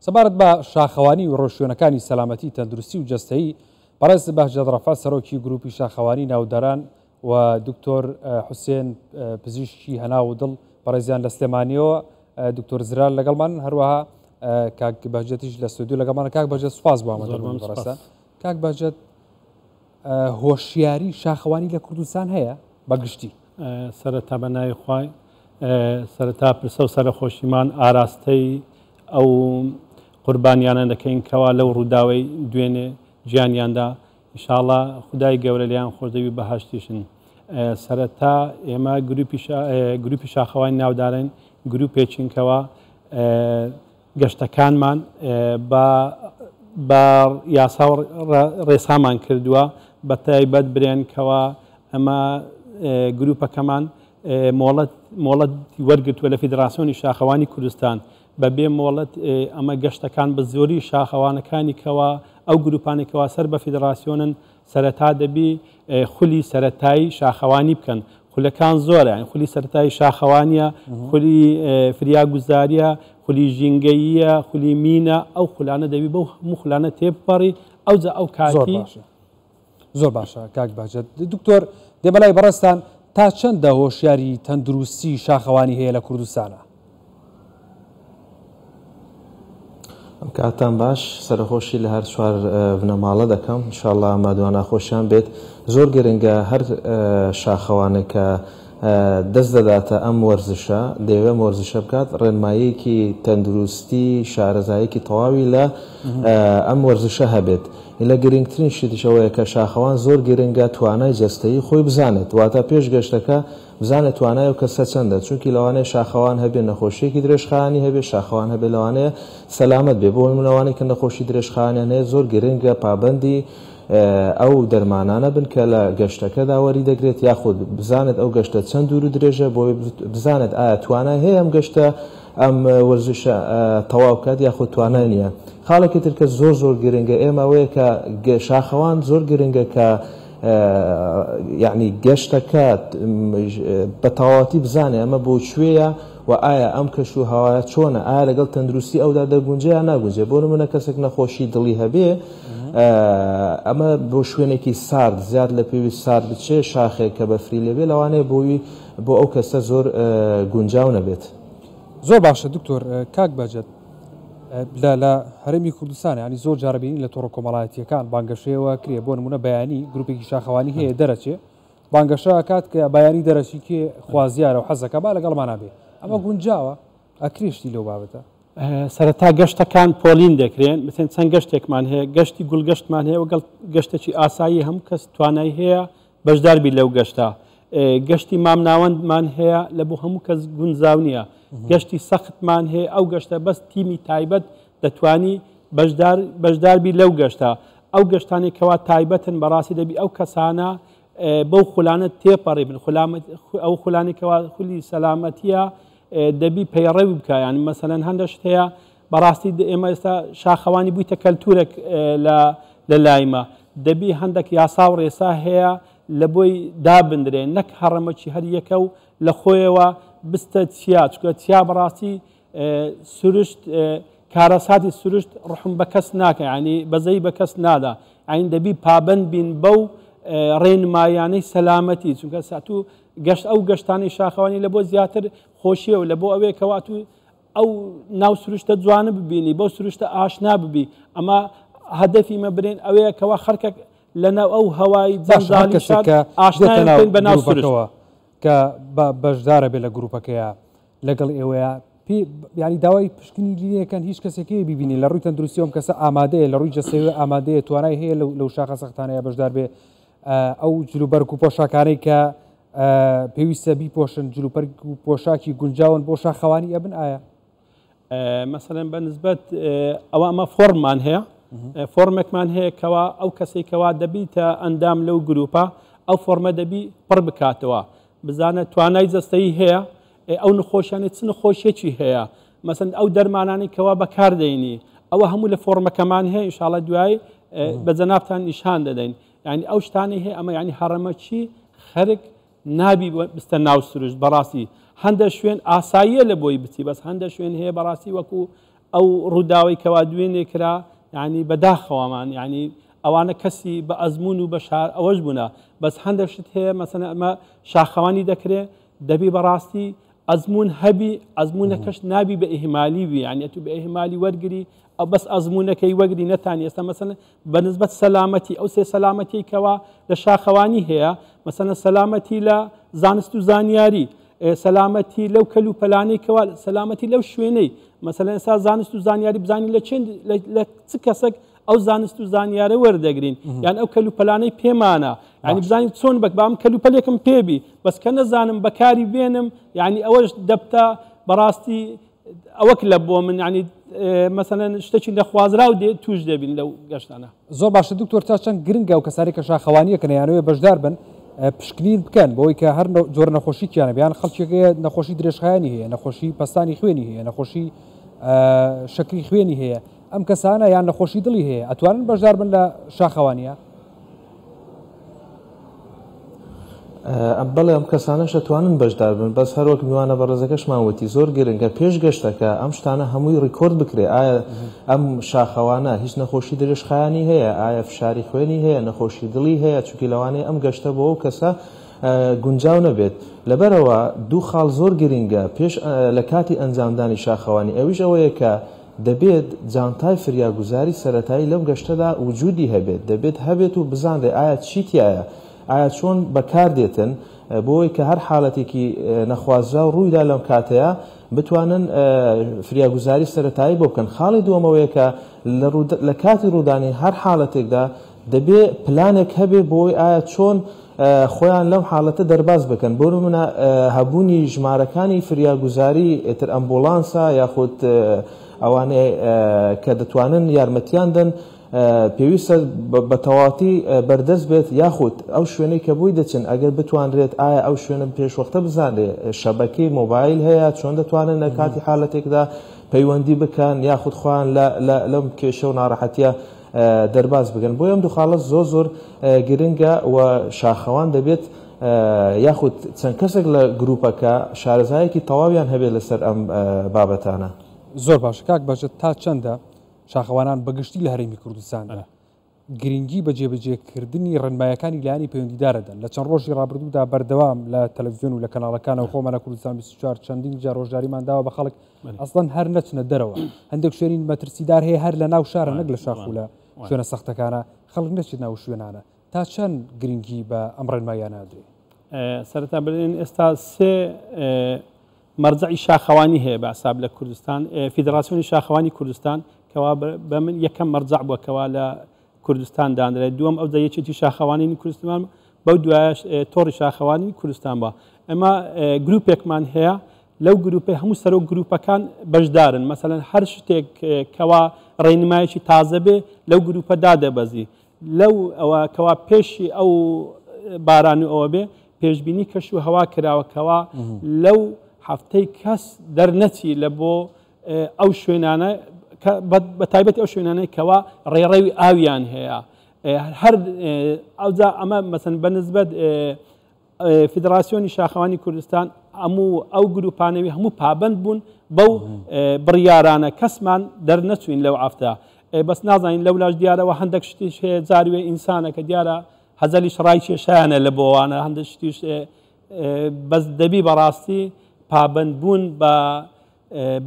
سەبارەت بە شاخەوانی و ڕۆژشوێنەکانی سەلامەتی تەندروستی و جەستەیی بەڕێز بەهجەت ڕەفات سەرۆکی گروپی شاخەوانی ناودەران و دکتۆر حوسێن پزیشکی هەنا و دڵ بەڕێزیان لە سلێمانیەوە دکتۆر زرار لەگەڵمان هەروەها کاک بەهجەتیش لە ستودیۆ لەگەڵمانە. کاک بەهجەت سوپاس بۆ ئامادەبوون بەڕێستان. کاک بەهجەت هۆشیاری شاخەوانی لە کوردستان هەیە بەگشتی؟ سەرەتا بە ناوی خوای سەرەتا پرسە و سەرخۆشیمان ئاراستەی ئەو قوربانیانە دەکەین کەوا لەو ڕووداوەی دوێنێ گیانیاندا ئینشاڵڵا خودای گەورە لیان خۆشەوی بەهاشتیشن. سەرەتا ئێمە گروپی شاخەوانی ناودارین گروپێکینکەوە گەشتەکانمان بە یاسا ڕێسامان کردووە بە تایبەت برێنکەوە ئەمە گروپەکەمان مۆڵەت وەرگتووە لە فیدراسیۆنی شاخەوانی کوردستان بەبێ مۆڵەت ئەمە گەشتەکان بە زۆری شاخەوانەکانی کەوە ئەو گروپانێکەوە سەر بە فیدراسیۆنن سەرەتا دەبی خولی سەرەتایی شاخەوانی بکەن. خولەکان زۆرە، خولی سەرەتایی شاخەوانیە، خولی فریاگوزاریە، خولی ژینگەییە، خولی مینە، ئەو خولانە دەبی بەو هەموو خولانە تێبپەڕی ئەوجا ئەو کاتی زۆر باشە. کاک بەهجەت دکتۆر دێبەلای بەڕێستان تا چەندە هۆشیاری تەندروستی شاخەوانی هەیە لە کوردستانە؟ ئەم کاتان باش سەرخۆشی لە هەر چوار بنەماڵە دەکەم ئینشاڵڵا ئامادوانە خۆشیان بێت. زۆر گرنگە هەر شاخەوانێک کە دەست دەداتە ئەم وەرزشە دەیەوێت وەرزشە بکات ڕێنماییەکی تەندروستی شارەزایەکی تەواوی لە ئەم وەرزشە هەبێت. لە گرنگترین شتیشەوەیە کە شاخەوان زۆر گرنگە توانای جەستەیی خۆی بزانێت، واتە پێش گەشتەکە بزانێت توانای و کەسە چەندە، چونکی لەوانەیە شاخەوان هەبێت نەخۆشیێکی درێژخایانی هەبێت، شاخەوان هەبێت لەوانەیە سەلامەت بێ. بۆ منەوانەی کە نەخۆشی درێژخایانیان هەیە زۆر گرنگە پابەندی ئەو دەرمانانە بن کە لە گەشتەکە داوەری دەگرێت، یاخود بزانێت ئەو گەشتە چەند دوور و درێژە بۆ بزانێت ئایا توانای هەیە ئەم گەشتە ئەم وەرزشە تەواو بکات یاخود توانای نییە. خاڵێکی ترکە زۆر گرنگە ئێمە ئەوەیە کە شاخەوان زۆر گرنگە کە یعنی گەشتەکە بە تەواوەتی بزانێ ئەمە بۆ کوێیە و ئایا ئەم کەش و هەوایە چۆنە، ئایا لەگەڵ تەندروستی ئەودا دەگونجێ یا ناگونجێ. بۆ نمونە کەسێک نەخۆشی دڵی هەبێ ئەمە بۆ شوێنێکی سارد زیاد لە پێویست سارد بچێ شاخێک کە بەفری لێبێ لەوانەیە بۆ ئەو کەسە زۆر گونجاو نەبێت. زۆر باشە دکتۆر. کاک بەهجەت لە هەرێمی کوردستان ینی زۆر جاربینی لە تۆڕە کۆمەڵایەتیەکان بانگەشەیەوە کرێ. بۆ نمونە بەیانی گروپێکی شاخەوانی هەیە دەرەچێ بانگەشە کات کە بەیانی دەرەچی کێ خوازیارە و حەزەکە با لەگەڵمانە بێ ئەمە گونجاوە ئەکرێشتی لەو بابەتە. سەرەتا گەشتەکان پۆلین دەکرێن مثل چەند گەشتێکمان هەیە گەشتی گوڵگەشتمان هەیە وەگەڵ گەشتێکی ئاسایی هەموو کەس توانای هەیە بەشداربی لەو گەشتە. گەشتی مامناوەندمان هەیە لە بۆ هەموو کەس گونجاو نییە. گەشتی سەختمان هەیە ئەو گەشتە بەس تیمی تایبەت دەتوانی بەشداربی لەو گەشتە. ئەو گەشتانێکەوە تایبەتن بەڕاستی دەبی ئەو کەسانە بەو خولانە تێپەڕی بن ئەو خولانێکەوە خولی سەلامەتیە دەبی پەیڕەوی بکە. یانی مەسەلەن هەندەشت هەیە بەڕاستی ئێمە ئێستا شاخەوانی بوویتە کەلتورێک لە لایمە دەبی هەندێک یاسا و ڕێسا هەیە لە بۆی دابدرێن نەک هەڕەمەکی هەر یەکە و لە خۆیەوە بستە چیا چکە چیا بەڕاستی سروشت کارەساتی سروشت ڕحم بە کەس ناکە ینی بەزەی بە کەس نادا ئاین دەبی پابند بین بەو ڕێنمایانەی سەلامەتی چونکە ساتوو گەشت ئەو گەشتانی شاخەوانی لە بۆ زیاتر خۆشیە و لە بۆ ئەوەیە کەواتوو ئەو ناو سروشتە جوانە ببینی بۆ سروشتە ئاشنا ببی. ئەمە هەدەفی مە برێن ئەوەیە کەوا خەرکێک لەناو ئەو هەوای جەنجالی ئاشنا بە ناو سروشتەوە کە بەشدارە بێ لە گروپەکەیە لەگەڵ ئێوەیە ینی داوای پشکنی لینەکەن هیچ کەسێکی ببینی لە ڕووی تەندروستیەوەم کەسە ئامادەیە لە ڕووی جەستەوە ئامادەیە توانای هەیە لەو شاخە سەختانەیە بەشدار بێ ئەو جلوبەرگ و پۆشاکانەی کە پێویستە بیپۆشن جلوبەرگ و پۆشاکی گونجاون بۆ شاخەوانی ئەبن ئایا مەسەلەن بەنسبەت ئەوە ئەمە فۆرممان هەیە فۆرمێکمان هەیە کەوا ئەو کەسێکەوە دەبیتە ئەندام لەو گروپە ئەو فۆرمە دەبی پڕ بکاتەوە بزانە توانای جەستەیی هەیە ئەو نەخۆشیانێت چ نەخۆشیێکی هەیە مەسەن ئەو دەرمانانی کەوا بەکاردەینی ئەوە هەموو لە فۆرمەکەمان هەیە ئینشاڵڵا دوای بە جەنابتان نیشان دەدەین. یعنی ئەو شتانی هەیە ئەمە یعنی هەڕەمەچی خەرک نابی بستە ناو سروشت بەڕاستی هەندە شوێن ئاساییە لە بۆی بچی بەس هەندە شوێن هەیە بەڕاستی وەکو ئەو ڕووداوی کەوا دوێنێ کرا ینی بەداخەوامان ینی ئەوانە کەسی بە ئەزمون و بە شار ئەوەش بوونا بەس هەندێک شت هەیە مەسەلەن ئەمە شاخەوانی دەکرێت دەبی بەڕاستی ئەزمون هەبی ئەزمونەکەش نابی بە ئیهمالی بی ینی تو بە ئیهمالی وەرگری ئەو بەس ئەزمونەکەی وەگری نەتانی ئێستا مەسەلەن بەنسبەت سەلامەتی ئەو سێ سەلامەتی کەوا لە شاخەوانی هەیە مەسەلەن سەلامەتی لە زانست و زانیاری سەلامەتی لەو کەل و پەلانەی کەوا سەلامەتی لەو شوێنەی مەسەلەن ئێستا زانست و زانیاری بزانین لە چ کەسێک ئەو زانست و زانیارە وەردەگرین یان ئەو کەل و پەلانەی پێمانە ینی بزانین چۆن بەک بام کەل و پەلێکم پێبی بەس کە نەزانم بەکاری بێنم ینی ئەوەش دەبتە بەڕاستی ئەوەک لە بۆ من ینی مەسەلەن شتێکی دەخوازرا و دێ توش دەبین لەو گەشتانە زۆر باشە دکتۆر تا چەند گرنگە و کەسانی کە شاخەوانیە کە نەیانەوێ بەشدار بن پشکنین بکەن بۆی کە هەر جۆرە نەخۆشییانە بیان خەڵکێکەیە نەخۆشی درێژخایانی هەیە نەخۆشی پستانی خوێنی هەیە نەخۆشی شەکری خوێنی هەیە ئەم کەسانە یان نەخۆشی دڵی هەیە ئەتوانن بەشدار بن لە شاخەوانیە بەڵێ ئەم کەسانەش دەتوانن بەشدار بن بەس هەروەک میوانە بەڕێزەکەشمان وتی زۆر گرنگە پێش گەشتەکە ئەم شتانە هەمووی ڕیکۆرد بکرێ ئایا ئەم شاخەوانە هیچ نەخۆشی درێژخایانی هەیە ئایا فشاری خوێنی هەیە نەخۆشی دڵی هەیە چونکی لەوانەیە ئەم گەشتە بۆ ئەو کەسە گونجاو نەبێت لەبەرەوە دوو خاڵ زۆر گرنگە پێش لە کاتی ئەنجامدانی شاخەوانی ئەویش ئەوەیە کە دەبێت جانتای فریاگوزاری سەرەتایی لەم گەشتەدا وجودی هەبێت دەبێت هەبێت و بزانرێ ئایا چیتیایە ئایا چۆن بەکار دێتن بۆی کە هەر حاڵەتێکی نەخوازرا و ڕوویدا لەم کاتەیە بتوانن فریاگوزاری سەرەتایی بۆ بکەن خاڵی دووەمەوەیە کە لە کاتی ڕوودانی هەر حاڵەتێکدا دەبێت پلانێک هەبێ بۆی ئایا چۆن خۆیان لەم حاڵەتە دەرباز بکەن بۆ نمونە هەبوونی ژمارەکانی فریاگوزاری ئێتر ئەمبۆڵانسا یاخود ئەوانەیە کە دەتوانن یارمەتیان دەن پێویستە بە تەواتی بەردەست بێت یاخود ئەو شوێنەی کە بووی دەچن ئەگەر بتوانرێت ئایا ئەو شوێنە پێشوەختە بزانێ شەبەکەی مۆبایل هەیە چۆن دەتوانن لە کاتی حاڵەتێکدا پەیوەندی بکەن یاخود خۆیان لەم کێشە و ناڕەحەتیە دەرباز بگەن بۆ ئەم دوو خاڵەت زۆر گرنگە و شاخەوان دەبێت یاخود چەند کەسێک لە گروپەکە شارەزایەکی تەواویان هەبێت لەسەر ئەم بابەتانە زۆر باش کاک بەشت تا چەندە شاخەوانان بەگشتی لە هەرێمی کوردستاندا گرنگی بە جێبەجێکردنی ڕێنمایەکانی لایانی پەیوەندیدارەدەن لە چەند ڕۆژی ڕابردوودا بەردەوام لە تەلەڤیزیۆن و لە کەناڵەکانەوە خۆمانە کوردستان 24 چەندین جار ڕۆژداریمان داوە بە خەڵک ئەسڵەن هەر نەچنە دەرەوە هەندێک شوێنین مەترسیدار هەیە هەر لە ناو شارە نەک لە شاخ و لە شوێنە سەختەکانە خەڵک نەچێت ناو شوێنانە تا چەند گرنگی بە ئەم ڕێنماییانە درێ سەرەتا بڵێن ئێستا سێ مەرجعی شاخەوانی هەیە بە ئەساب لە کوردستان فیدراسیۆنی شاخەوانی کوردستان کەوا بە من یەکەم مەرجع بووەکەوا لە کوردستان دانرێت دووەم ئەو یەکێتی شاخەوانی کوردستان بەو دوایش تۆڕی شاخەوانی کوردستان بە ئەمە گروپێکمان هەیە لەو گروپی هەموو سەرۆک گروپەکان بەشدارن مەسەلەن هەر شتێک کەوا ڕێنمایەکی تازە بێ لەو گروپە دادەبەزی لەو ئەوە کەوا پێشی ئەو بارانی ئەوە بێ پێشبینی کەش و هەوا کراوەکەوە لەو هەفتەی کەس دەرنەچی لە بۆ ئەو شوێنانە بە تایبەتی ئەو شوێنانەی کەوا ڕێڕەوی ئاویان هەیە هەر ئەوجا ئەمە مەسەن بەنسبەت فیدراسیۆنی شاخەوانی کوردستان هەموو ئەو گروپانەوی هەموو پابند بوون بەو بڕیارانە کەسمان دەرنەچوین لەو ئافتا بەس نازانین لەو لاش دیارەوە هەندێک شتیش هەیە جاروێ ئینسانە کە دیارە هەزەلی شڕای کێشیانە لە بۆوانە هەندێک شتیش بەس دەبی بەڕاستی پابند بوون بە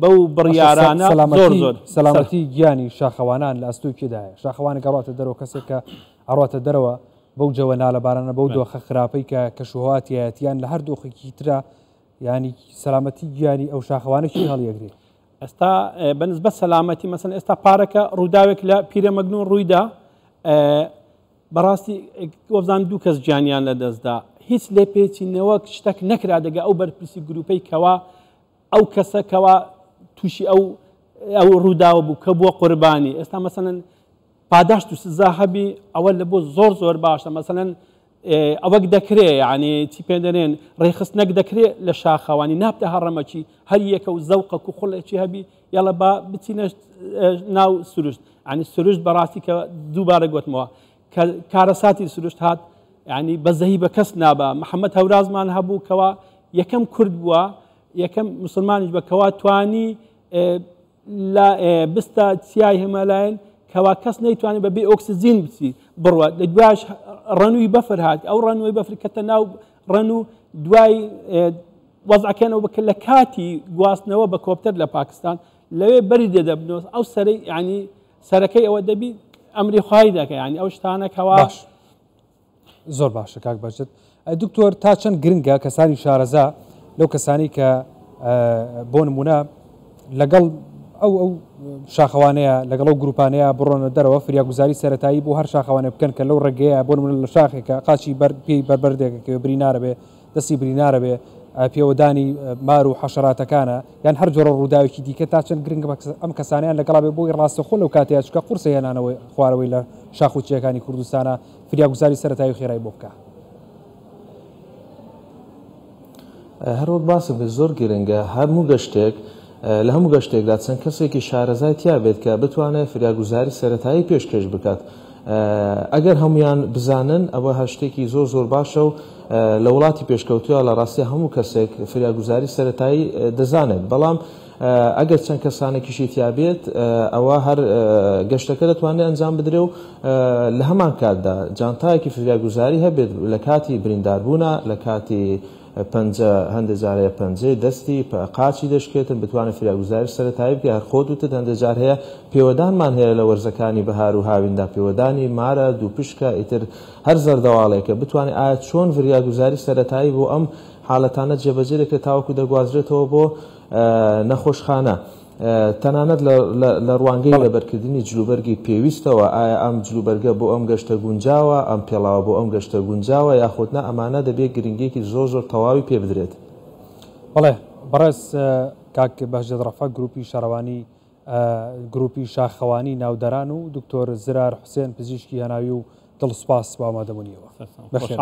بەو بڕیارانە زۆر سەلامەتی گیانی شاخەوانان لە ئەستوی کێدایە شاخەوانی گەڕاتە دەرەوە کەسێک کە ئەڕاتە دەرەوە بەو جەوە نالەبارانە بەو دۆخە خراپەی کە کەشوهاتیەتیان لە هەر دۆخێکی ترە ینی سەلامەتی گیانی ئەو شاخەوانێکی هەڵیەگرێ ئێستا بەنسبەت سەلامەتی مەسەن ئێستا پارەکە ڕووداوێک لە پیرەمەگنون ڕوویدا بەڕاستی وەبزان دوو کەس گیانیان لە دەستدا هیچ لێ پێچینەوە شتێک نەکرا دەگە ئەو بەرپرسی گروپەی کەوا ئەو کەسەکەەوە تووشی ئەو ڕووداوە بوو کە بووە قوربانی ئێستا مەسەن پاداشت و سزا هەبی ئەوە لە بۆ زۆر باشە مەسەن ئەوەک دەکرێ یعنی چی پێ دەرێن ڕێخستنەک دەکرێت لە شاخەوانی نابتە هەڕەمەکی هەر یەکە و زەوقەک و خوڵێکی هەبی یاڵە با بچینە ناو سروشت ینی سروشت بەڕاستی کە دووبارە گوتمەوە کە کارەساتی سروشت هات ینی بەزەهی بە کەس نابە محەممەد هەورازمان هەبوو کەوا یەکەم کورد بووە یەکەم مسلمانیش بەکەوا توانی لە بستە چیای هەمەلایەن کەوا کەس نەیتوانێت بەبێ ئۆکسسیجین بچی بڕوە لە دوایش ڕەنووی بەفر هات ئەو ڕەنووی بەفر کەتە ناو ڕەن و دوای وەزعەکەنەوە بکە لە کاتی گواستنەوە بە کۆپتەر لە پاکستان لەوێ بەری دەدەبنەوە ئەو سەرەی ینی سەرەکەی ئەوە دەبی ئەمری خوای دەکە ینی ئەو شتانە کەوا زۆر باشە کاک بەجت دکتۆر تا چەند گرنگە کەسانی شارەزا لەو کەسانی کە بۆ نمونە لەگەڵ ئەو شاخەوانەیە لەگەڵ ئەو گروپانەیە بڕۆنە دەرەوە فریاگوزاری سەرەتایی بۆ هەر شاخەوانە بکەن کە لەو ڕێگەیە بۆ نمونە لە شاخێکە قاچی پێی بەربەردێکە برینارە بێ دەستی برینارە بێ پێوەدانی مار و حەشەراتەکانە یان هەر جۆرە ڕووداوێکی دیکە تا چەند گرنگ ئەم کەسانیان لەگەڵا بێ بۆی ڕاستەخۆ لەو کاتەیە چکە قورسە هێنانەوەی خوارەوەی لە شاخوچیەکانی کوردستانە فریاگوزاری سەرەتایی و خێرایی بۆ بکە. هەروەک باسە بێ زۆر گرنگە هەموو گەشتێک لە هەموو گەشتێکدا چەند کەسێکی شارەزای تیا بێت کە بتوانێت فریاگوزاری سەرەتایی پێشکەش بکات. ئەگەر هەمویان بزانن ئەوە هەشتێکی زۆر باشە و لە وڵاتی پێشکەوتووە لە ڕاستی هەموو کەسێک فریاگوزاری سەرەتایی دەزانێت بەڵام ئەگەر چەند کەسانێکیشی تیابێت ئەوە هەر گەشتەکە دەتوانێت ئەنجام بدرێ و لە هەمان کاتدا جانتایەکی فریاگوزاری هەبێت لە کاتی برینداربوونا لە کاتی هەندێک جارەیە پەنجەی دەستی قاچی دەشکێتن بتوانێت فریاگوزاری سەرەتایی بکە هەر خۆت وتت هەندێک جار هەیە پێوەدانمان هەیە لە وەرزەکانی بەهار و هاویندا پێوەدانی مارە دوو پشکە ئیتر هەر زەردەواڵێکە بتوانێت ئایا چۆن فریاگوزاری سەرەتایی بۆ ئەم حاڵەتانە جێبەجێ دەکرێت تاوەکو دەگوازرێتەوە بۆ نەخۆشخانە تەنانەت لە ڕوانگەی لەبەرکردنی جلوبەرگی پێویستەوە ئایا ئەم جلوبەرگە بۆ ئەم گەشتە گونجاوە ئەم پێڵاوە بۆ ئەم گەشتە گونجاوە یاخودنا ئەمانە دەبێت گرنگێکی زۆر تەواوی پێ بدرێت. بەڵێ بەڕێز کاک بەهجەت ڕەفە گروپی شارەوانی گروپی شاخەوانی ناودەران و دکتۆر زرار حوسێن پزیشکی هەناوی و دڵسوپاس بۆ ئامادەبوونیەوە. بەخێر.